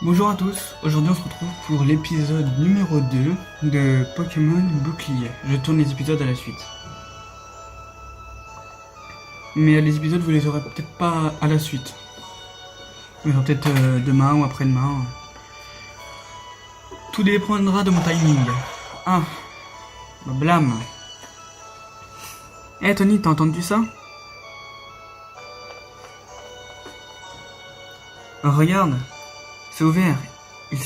Bonjour à tous, aujourd'hui on se retrouve pour l'épisode numéro 2 de Pokémon Bouclier. Je tourne les épisodes à la suite. Mais les épisodes vous les aurez peut-être pas à la suite. Ils vont peut-être demain ou après-demain. Tout dépendra de mon timing. Ah, bah blâme. Eh Tony, t'as entendu ça? Regarde, c'est ouvert. Il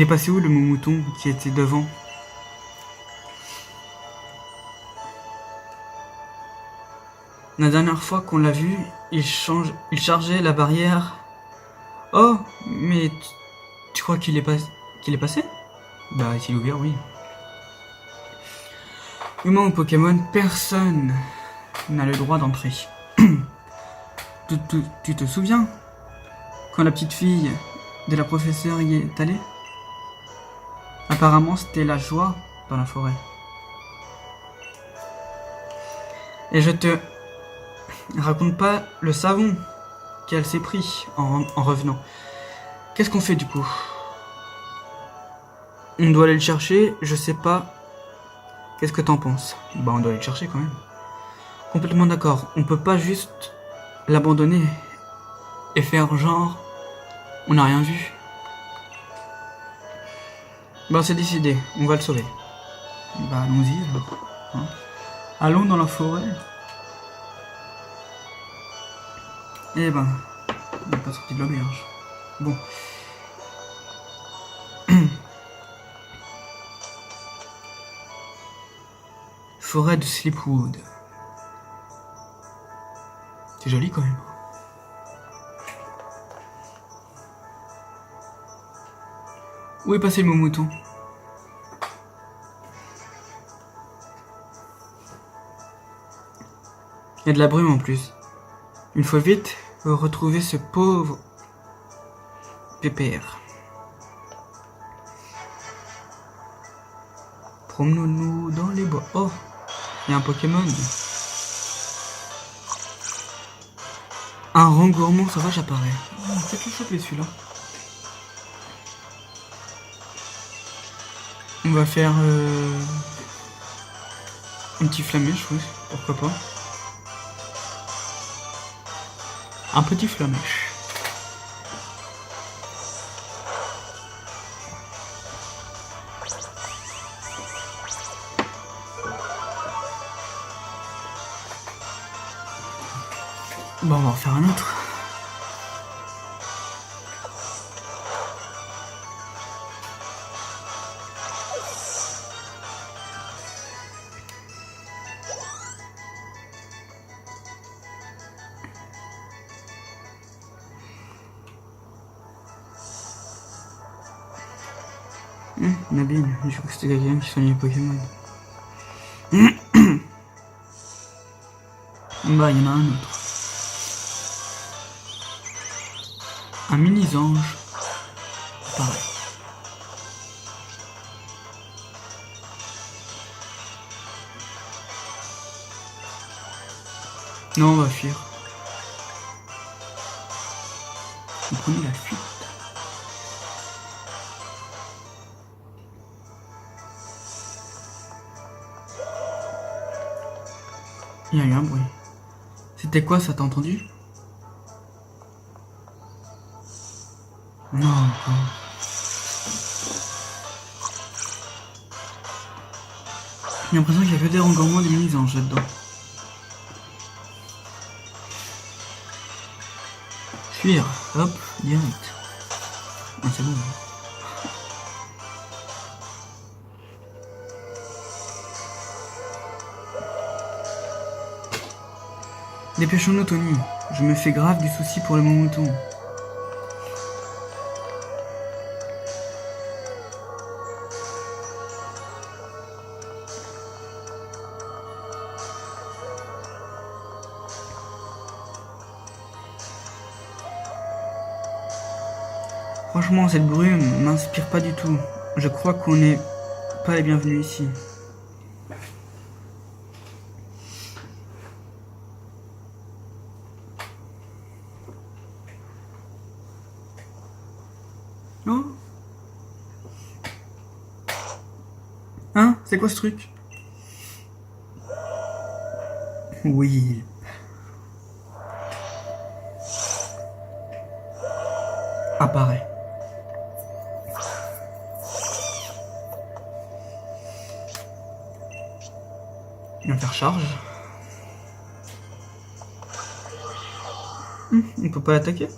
est passé où le mouton qui était devant? La dernière fois qu'on l'a vu, il chargeait la barrière. Oh, mais tu crois qu'il est passé? Bah, s'il est ouvert, oui. Humain ou Pokémon, personne n'a le droit d'entrer. Tu te souviens quand la petite fille de la professeure y est allée? Apparemment, c'était la joie dans la forêt. Et je te raconte pas le savon qu'elle s'est pris en revenant. Qu'est-ce qu'on fait du coup? On doit aller le chercher, je sais pas. Qu'est-ce que t'en penses? Bah, on doit aller le chercher quand même. Complètement d'accord. On peut pas juste l'abandonner et faire genre on n'a rien vu. Bah, c'est décidé, on va le sauver. Bah, allons-y alors. Hein. Allons dans la forêt. Eh ben, on n'est pas sorti de l'auberge. Bon. Forêt de Sleepwood. C'est joli quand même. Où est passé le mouton? Il y a de la brume en plus. Il faut vite retrouver ce pauvre pépère. Promenons-nous dans les bois. Oh, il y a un Pokémon. Un rengourement sauvage apparaît. Oh, peut-être le choper celui-là. On va faire un petit flamèche, oui, pourquoi pas. Un petit flamèche. Bon, on va en faire un autre. Nabil, je crois que c'était quelqu'un qui soignait les Pokémon. Bah, il y en a un autre. Un mini-ange. Pareil. Non, on va fuir. On prenait la fuite. Il y a eu un bruit. C'était quoi ça, t'as entendu? Non, pas. J'ai l'impression qu'il y a que des rengourements des mini-anges là-dedans. Fuir, hop, direct. Ah, c'est bon. Dépêchons-nous, Tony. Je me fais grave du souci pour le mouton. Franchement, cette brume m'inspire pas du tout. Je crois qu'on n'est pas les bienvenus ici. Non. Hein? C'est quoi ce truc? Oui. Apparaît. Il va faire charge. On peut pas l'attaquer.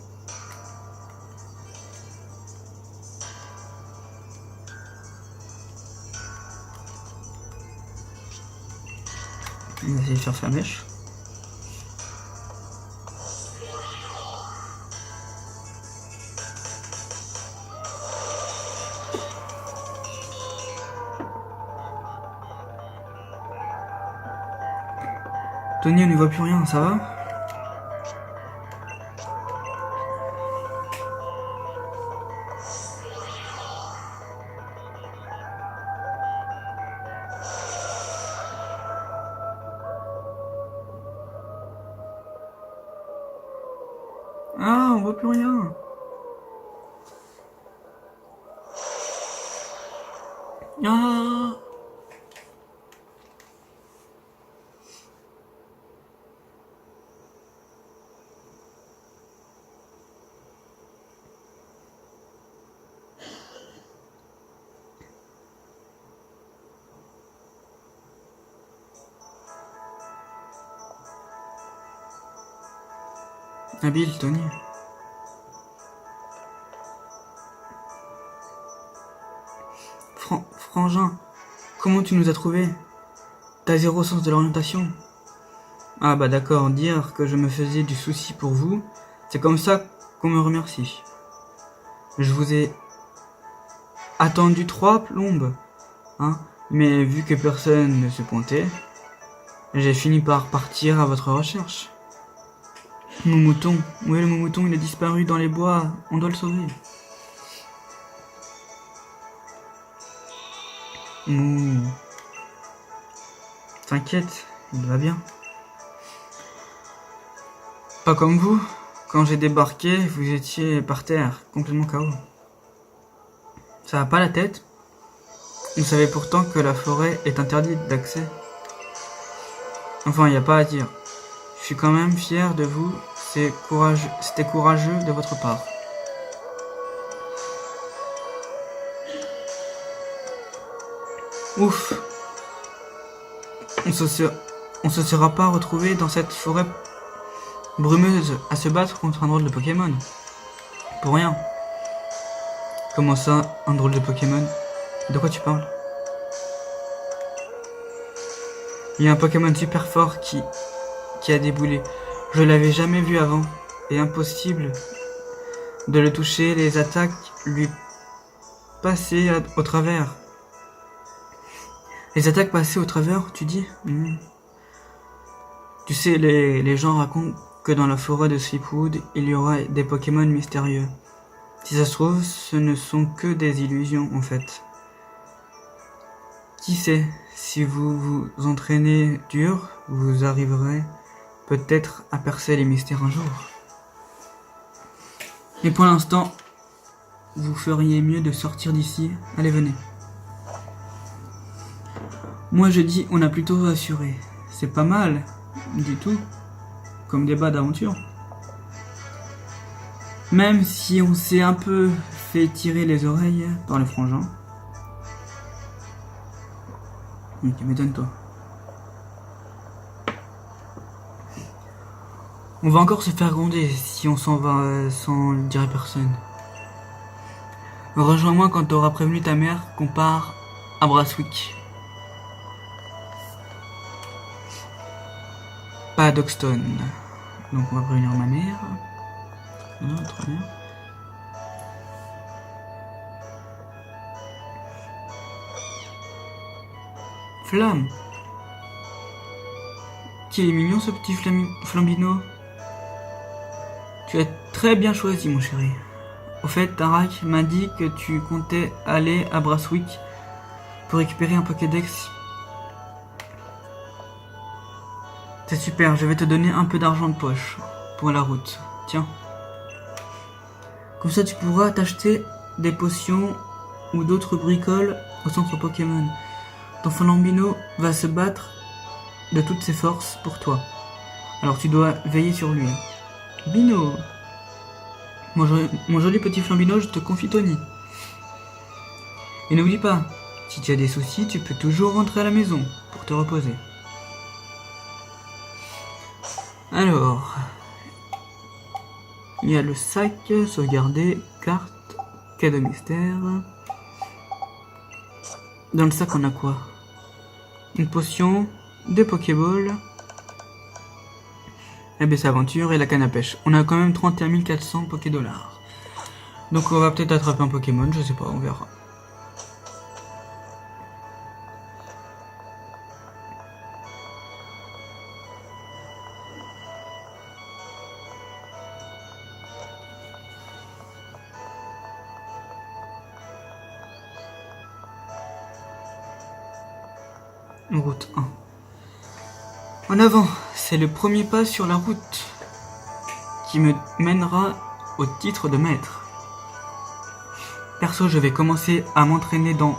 On va essayer de faire sa mèche. Tony, on ne voit plus rien, ça va? Ah, on voit plus rien. Ah. Habile, Tony. Frangin, comment tu nous as trouvés? T'as zéro sens de l'orientation. Ah bah d'accord, dire que je me faisais du souci pour vous, c'est comme ça qu'on me remercie. Je vous ai attendu 3 plombes, hein, mais vu que personne ne se pointait, j'ai fini par partir à votre recherche. Mon mouton, où est le mouton? Il a disparu dans les bois, on doit le sauver. Mou. T'inquiète, il va bien. Pas comme vous, quand j'ai débarqué, vous étiez par terre, complètement KO. Ça va pas la tête? Vous savez pourtant que la forêt est interdite d'accès. Enfin, y a pas à dire. Je suis quand même fier de vous, c'était courageux de votre part. Ouf. On se sera pas retrouvé dans cette forêt brumeuse à se battre contre un drôle de Pokémon. Pour rien. Comment ça, un drôle de Pokémon? De quoi tu parles? Il y a un Pokémon super fort qui a déboulé. Je l'avais jamais vu avant. Et impossible de le toucher, les attaques lui passaient au travers. Les attaques passées au travers, tu dis? Tu sais, les gens racontent que dans la forêt de Sleepwood, il y aura des Pokémon mystérieux. Si ça se trouve, ce ne sont que des illusions en fait. Qui sait, si vous vous entraînez dur, vous arriverez peut-être à percer les mystères un jour. Mais pour l'instant, vous feriez mieux de sortir d'ici. Allez, venez. Moi je dis, on a plutôt assuré. C'est pas mal, du tout, comme débat d'aventure. Même si on s'est un peu fait tirer les oreilles par le frangin. Tu m'étonnes toi. On va encore se faire gronder si on s'en va sans le dire à personne. Rejoins-moi quand t'auras prévenu ta mère qu'on part à Brasswick. Pas à Dockstone. Donc on va prévenir ma mère. Non, très bien. Flamme. Qu'il est mignon ce petit Flambino. Tu as très bien choisi mon chéri. Au fait, Tarak m'a dit que tu comptais aller à Brasswick pour récupérer un Pokédex. C'est super, je vais te donner un peu d'argent de poche pour la route. Tiens. Comme ça tu pourras t'acheter des potions ou d'autres bricoles au centre Pokémon. Ton Flambino va se battre de toutes ses forces pour toi. Alors tu dois veiller sur lui. Bino, mon joli petit Flambino, je te confie Tony. Et n'oublie pas, si tu as des soucis, tu peux toujours rentrer à la maison pour te reposer. Alors, il y a le sac, sauvegarder, carte, cadeau mystère. Dans le sac, on a quoi? Une potion, des Pokéballs, la baisse aventure et la canne à pêche. On a quand même 31 400 Pokédollars. Donc on va peut-être attraper un Pokémon, je sais pas, on verra. Route 1. En avant, c'est le premier pas sur la route qui me mènera au titre de maître. Perso, je vais commencer à m'entraîner dans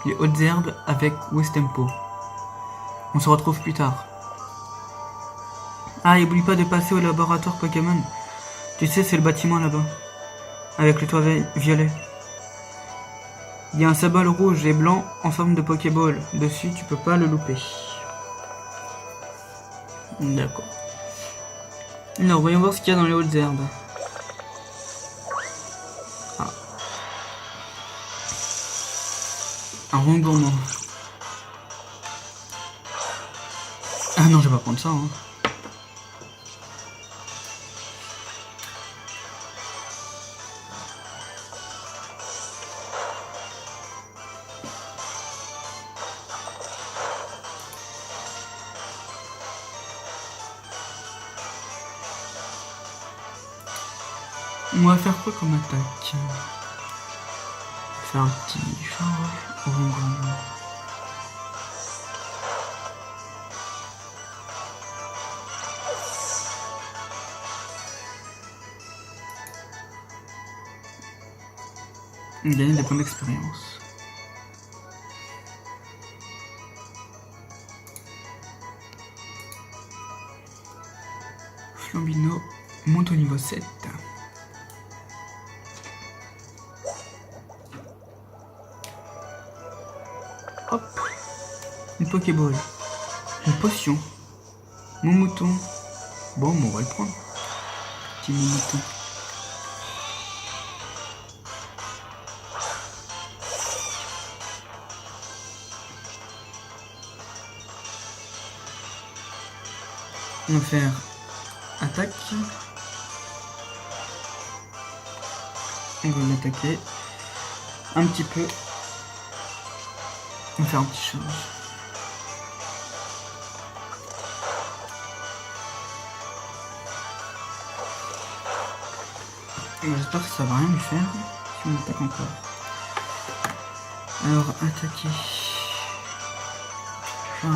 les hautes herbes avec Westempo. On se retrouve plus tard. Ah, n'oublie pas de passer au laboratoire Pokémon. Tu sais, c'est le bâtiment là-bas, avec le toit violet. Il y a un symbole rouge et blanc en forme de Pokéball. Dessus, tu peux pas le louper. D'accord. Alors, voyons voir ce qu'il y a dans les hautes herbes. Ah. Un rond gourmand. Ah non, je vais pas prendre ça. Hein. On va faire quoi comme attaque? Faire un petit charge au rond. Gagner des points d'expérience. Flambino monte au niveau 7. Hop, une Pokéball, une potion, mon mouton. Bon, on va le prendre. Petit mouton. On va faire attaque. On va l'attaquer un petit peu. On va faire un petit charge. J'espère que ça va rien lui faire si on attaque encore. Alors attaquer. Charge.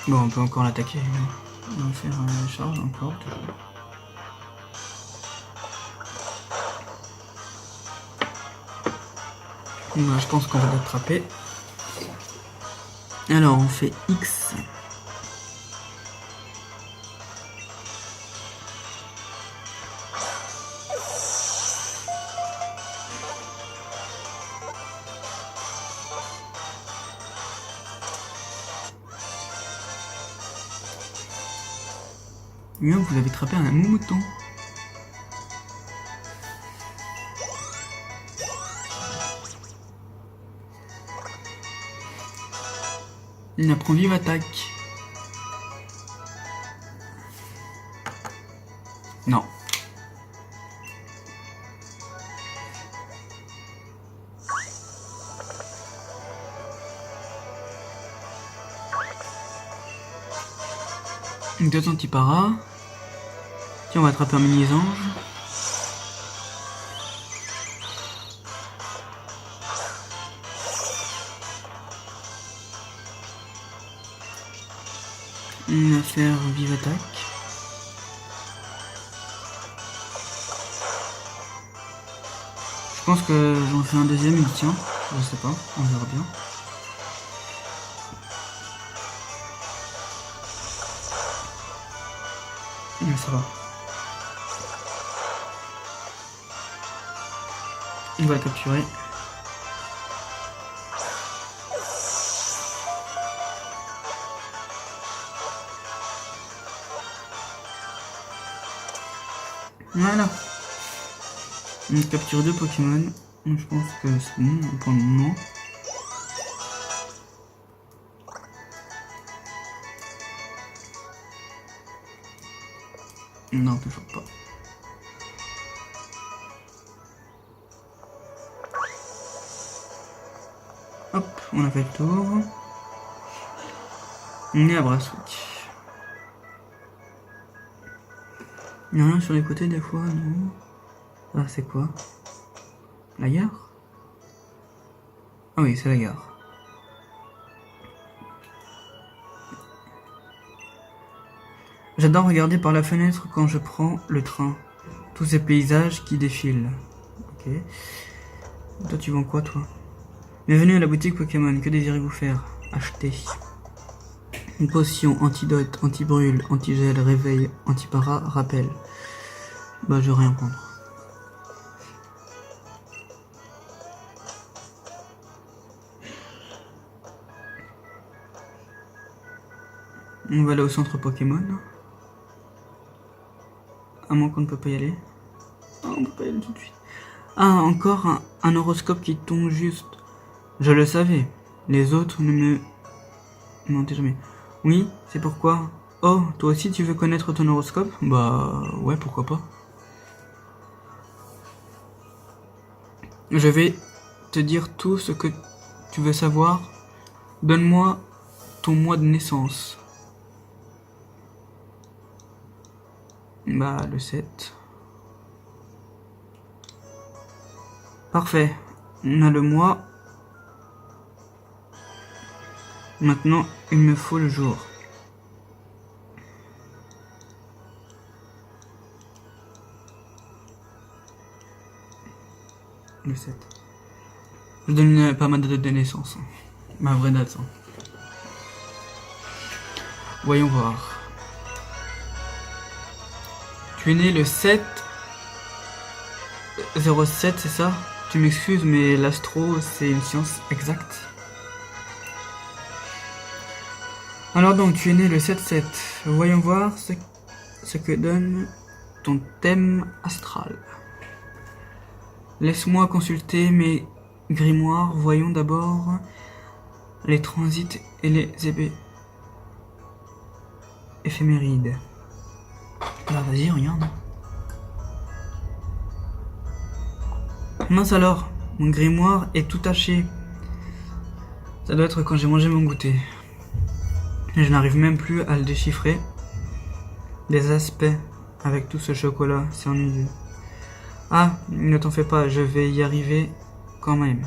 Bon, on peut encore l'attaquer. On va faire une charge encore. Bon, je pense qu'on va l'attraper. Alors, on fait X. Bien, vous avez attrapé un mouton. Il apprend vive attaque. Non. Deux antiparas. Tiens, on va attraper un mini-ange. On va faire vive attaque. Je pense que j'en fais un deuxième, il tient. Je sais pas, on verra bien. Mais ça va. On va le capturer. Voilà. On capture 2 Pokémon. Je pense que c'est bon pour le moment. Non, toujours pas. Hop, on a fait le tour. On est à Brasswick. Il n'y a rien sur les côtés des fois, non? Ah, c'est quoi? La gare? Ah oui, c'est la gare. J'adore regarder par la fenêtre quand je prends le train. Tous ces paysages qui défilent. Ok. Toi, tu vends quoi, toi? Bienvenue à la boutique Pokémon. Que désirez-vous faire? Acheter. Une potion, antidote, anti-brûle, anti-gel, réveil, anti-para, rappel. Bah, je vais rien prendre. On va aller au centre Pokémon. À moins qu'on ne peut pas y aller. Ah, on peut pas y aller tout de suite. Ah, encore un horoscope qui tombe juste. Je le savais. Les autres ne me mentaient jamais. Oui, c'est pourquoi. Oh, toi aussi tu veux connaître ton horoscope? Bah ouais, pourquoi pas. Je vais te dire tout ce que tu veux savoir. Donne-moi ton mois de naissance. Bah le 7. Parfait. On a le mois. Maintenant, il me faut le jour. Le 7. Je donne pas ma date de naissance. Ma vraie date. Voyons voir. Tu es né le 7/07, c'est ça? Tu m'excuses, mais l'astro, c'est une science exacte. Alors donc, tu es né le 7/7. Voyons voir ce que donne ton thème astral. Laisse-moi consulter mes grimoires. Voyons d'abord les transits et les éphémérides. Bah vas-y, regarde. Mince alors, mon grimoire est tout taché. Ça doit être quand j'ai mangé mon goûter. Je n'arrive même plus à le déchiffrer. Des aspects avec tout ce chocolat, c'est ennuyeux. Ah, ne t'en fais pas, je vais y arriver quand même.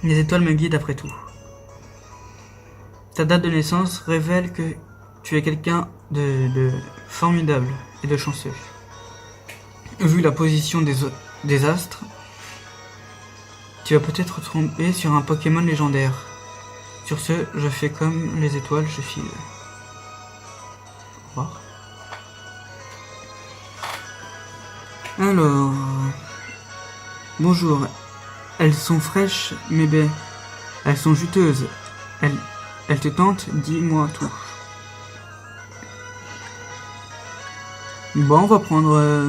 Les étoiles me guident après tout. Ta date de naissance révèle que tu es quelqu'un de formidable et de chanceux. Vu la position des astres, tu vas peut-être tomber sur un Pokémon légendaire. Sur ce, je fais comme les étoiles, je file. Au revoir. Alors... Bonjour. Elles sont fraîches, mes baies. Elles sont juteuses. Elles te tentent, dis-moi tout. Bon, on va prendre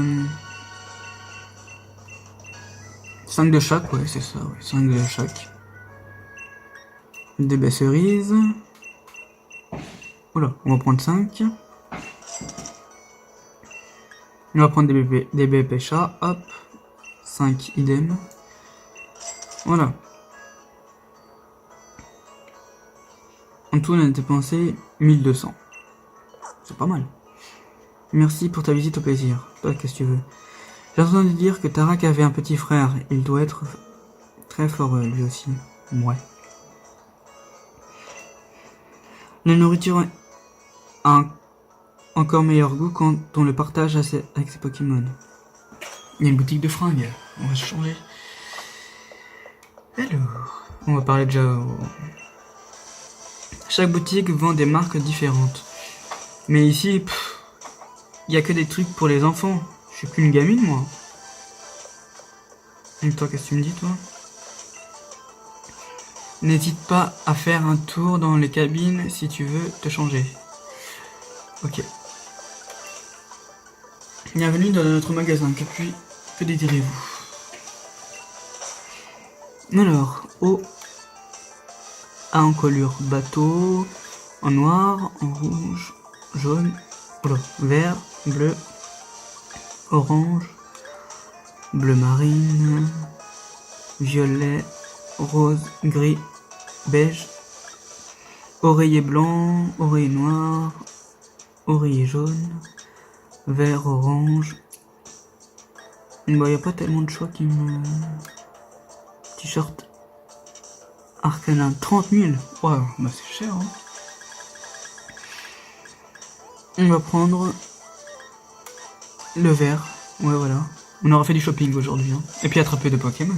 5 de chaque, ouais, c'est ça, ouais, 5 de chaque. Des baies cerises. Oula, on va prendre 5. On va prendre des baies pêcha, hop. 5 idem. Voilà. En tout, on a dépensé 1200. C'est pas mal. Merci pour ta visite, au plaisir. Toi, qu'est-ce que tu veux? J'ai entendu dire que Tarak avait un petit frère. Il doit être très fort, lui aussi. Ouais. La nourriture a un encore meilleur goût quand on le partage avec ses Pokémon. Il y a une boutique de fringues, on va se changer. Alors, on va parler déjà Chaque boutique vend des marques différentes. Mais ici, il y a que des trucs pour les enfants. Je suis plus une gamine, moi. Et toi, qu'est-ce que tu me dis, toi? N'hésite pas à faire un tour dans les cabines si tu veux te changer. Ok. Bienvenue dans notre magasin. Que désirez-vous? Alors, eau à encolure bateau, en noir, en rouge, jaune, vert, bleu, orange, bleu marine, violet, rose, gris, beige, oreiller blanc, oreiller noir, oreiller jaune, vert, orange. Bah, y a pas tellement de choix qui me... T-shirt Arcanin, 30 000. Waouh, bah c'est cher, hein. On va prendre le vert. Ouais, voilà. On aura fait du shopping aujourd'hui, hein. Et puis attraper de Pokémon.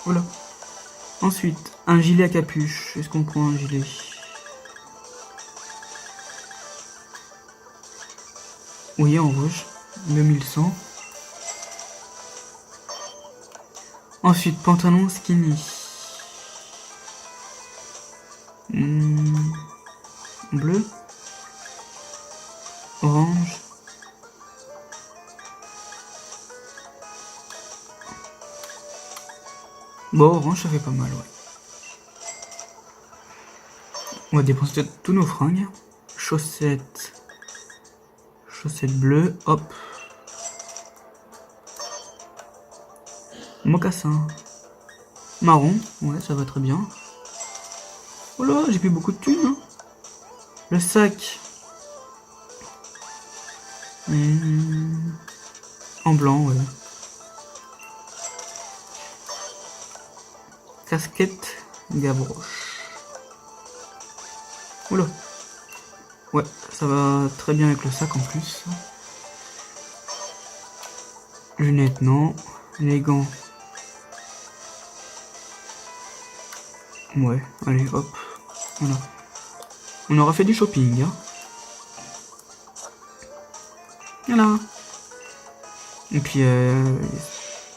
Voilà. Ensuite, un gilet à capuche. Est-ce qu'on prend un gilet? Oui, en rouge. 2100. Ensuite, pantalon skinny. Bleu. Orange. Bon, orange, ça fait pas mal, ouais. On va dépenser tous nos fringues. Chaussettes. Chaussettes bleues, hop. Mocassin. Marron, ouais, ça va très bien. Oh là, j'ai plus beaucoup de thunes, hein. Le sac. En blanc, ouais. Casquette Gavroche. Oula. Ouais, ça va très bien avec le sac en plus. Lunettes, non. Les gants. Ouais, allez, hop. Voilà. On aura fait du shopping, hein. Voilà. Et puis,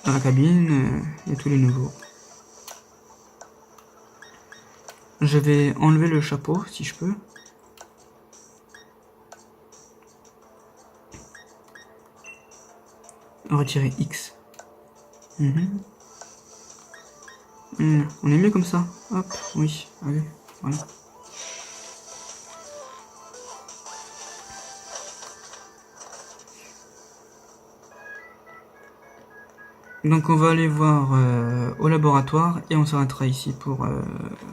dans la cabine, il y a tous les nouveaux. Je vais enlever le chapeau, si je peux. Retirer X. On est mieux comme ça. Hop, oui, allez, voilà. Donc on va aller voir au laboratoire et on s'arrêtera ici pour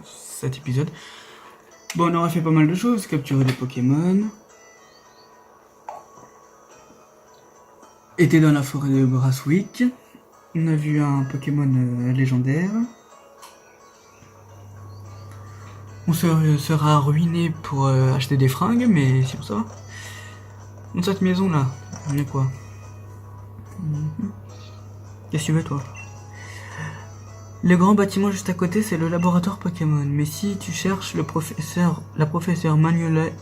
cet épisode. Bon, on aura fait pas mal de choses, capturer des Pokémon. Était dans la forêt de Grasswick. On a vu un Pokémon légendaire. On sera ruiné pour acheter des fringues, mais sinon ça va. Dans cette maison là, on est quoi? Qu'est-ce que tu veux, toi? Le grand bâtiment juste à côté, c'est le laboratoire Pokémon. Mais si tu cherches la professeure Magnolia,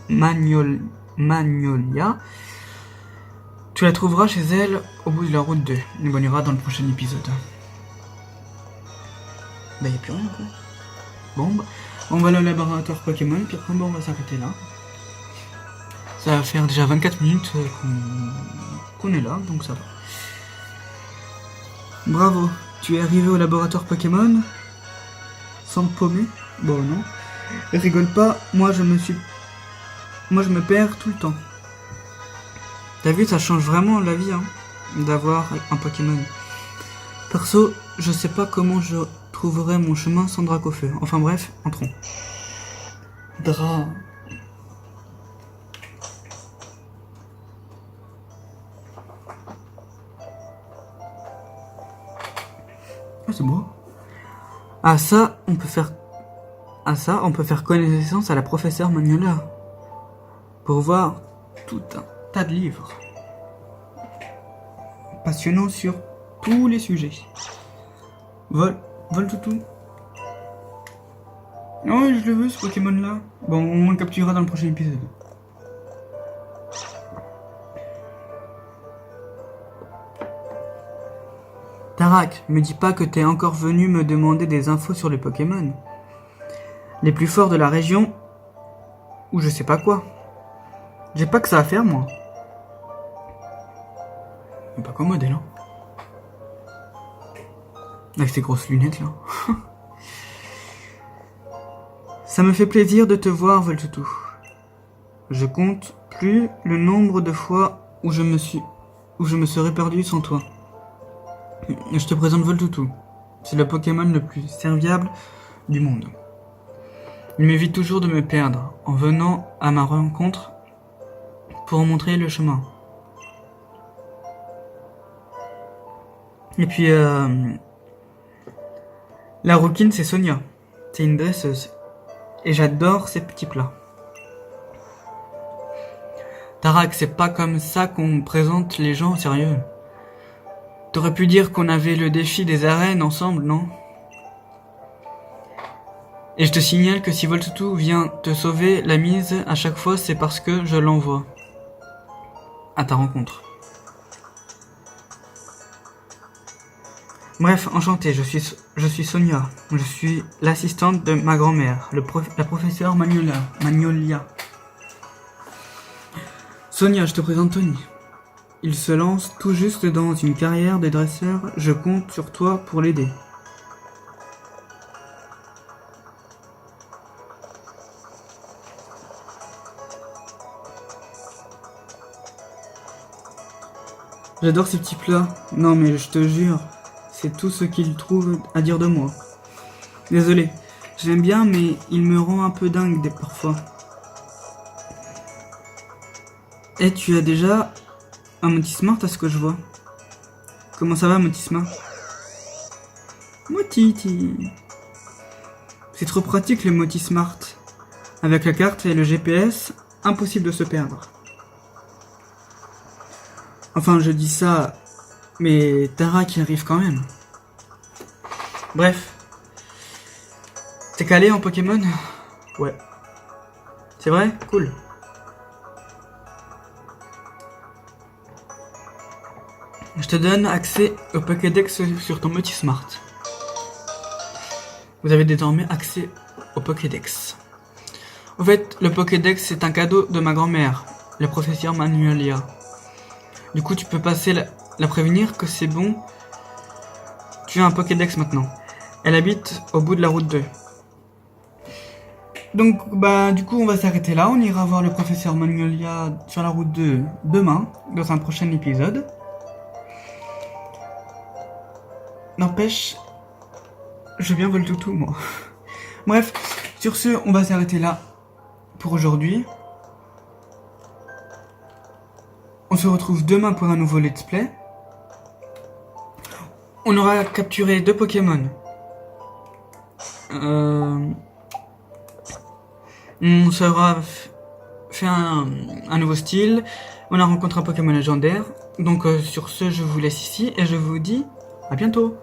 tu la trouveras chez elle au bout de la route 2. On ira dans le prochain épisode. Bah, y'a plus rien, quoi. Bon, bah, on va aller au laboratoire Pokémon, puis après, bon, on va s'arrêter là. Ça va faire déjà 24 minutes qu'on est là, donc ça va. Bravo, tu es arrivé au laboratoire Pokémon sans te paumer? Bon, non. Rigole pas, moi je me perds tout le temps. T'as vu, ça change vraiment la vie, hein, d'avoir un Pokémon. Perso, je sais pas comment je trouverai mon chemin sans Dracofeu. Enfin bref, entrons. Ah, c'est beau. Ah ça, on peut faire connaissance à la professeure Magnolia. pour voir tout un tas de livres passionnants sur tous les sujets. Voltoutou. Oh, je le veux ce Pokémon là. Bon, on le capturera dans le prochain épisode. Tarak, me dis pas que t'es encore venu me demander des infos sur les Pokémon. Les plus forts de la région, ou je sais pas quoi. J'ai pas que ça à faire, moi. Mais pas commode, elle, hein. Avec ces grosses lunettes, là. Ça me fait plaisir de te voir, Voltoutou. Je compte plus le nombre de fois où je me serais perdu sans toi. Je te présente Voltoutou. C'est le Pokémon le plus serviable du monde. Il m'évite toujours de me perdre en venant à ma rencontre pour montrer le chemin. Et puis, la rouquine, c'est Sonia. C'est une dresseuse. Et j'adore ses petits plats. Tarak, c'est pas comme ça qu'on présente les gens au sérieux. T'aurais pu dire qu'on avait le défi des arènes ensemble, non? Et je te signale que si Voltoutou vient te sauver la mise à chaque fois, c'est parce que je l'envoie à ta rencontre. Bref, enchanté, je suis Sonia. Je suis l'assistante de ma grand-mère, la professeure Magnolia. Sonia, je te présente Tony. Il se lance tout juste dans une carrière de dresseur. Je compte sur toi pour l'aider. J'adore ces petits plats. Non mais je te jure, c'est tout ce qu'il trouve à dire de moi. Désolé, je l'aime bien mais il me rend un peu dingue parfois. Et tu as déjà un Motismart à ce que je vois. Comment ça va Motismart? Motiti. C'est trop pratique le Motismart. Avec la carte et le GPS, impossible de se perdre. Enfin, je dis ça, mais Tarak y arrive quand même. Bref. T'es calé en Pokémon? Ouais. C'est vrai? Cool. Je te donne accès au Pokédex sur ton Motismart. Vous avez désormais accès au Pokédex. En fait, le Pokédex c'est un cadeau de ma grand-mère, le professeur Magnolia. Du coup, tu peux passer la prévenir que c'est bon. Tu as un Pokédex maintenant. Elle habite au bout de la route 2. Donc, du coup, on va s'arrêter là. On ira voir le professeur Magnolia sur la route 2 demain, dans un prochain épisode. N'empêche, je viens Voltoutou, moi. Bref, sur ce, on va s'arrêter là pour aujourd'hui. On se retrouve demain pour un nouveau let's play. On aura capturé 2 Pokémon. On sera fait un nouveau style. On a rencontré un Pokémon légendaire. Donc sur ce, je vous laisse ici et je vous dis à bientôt.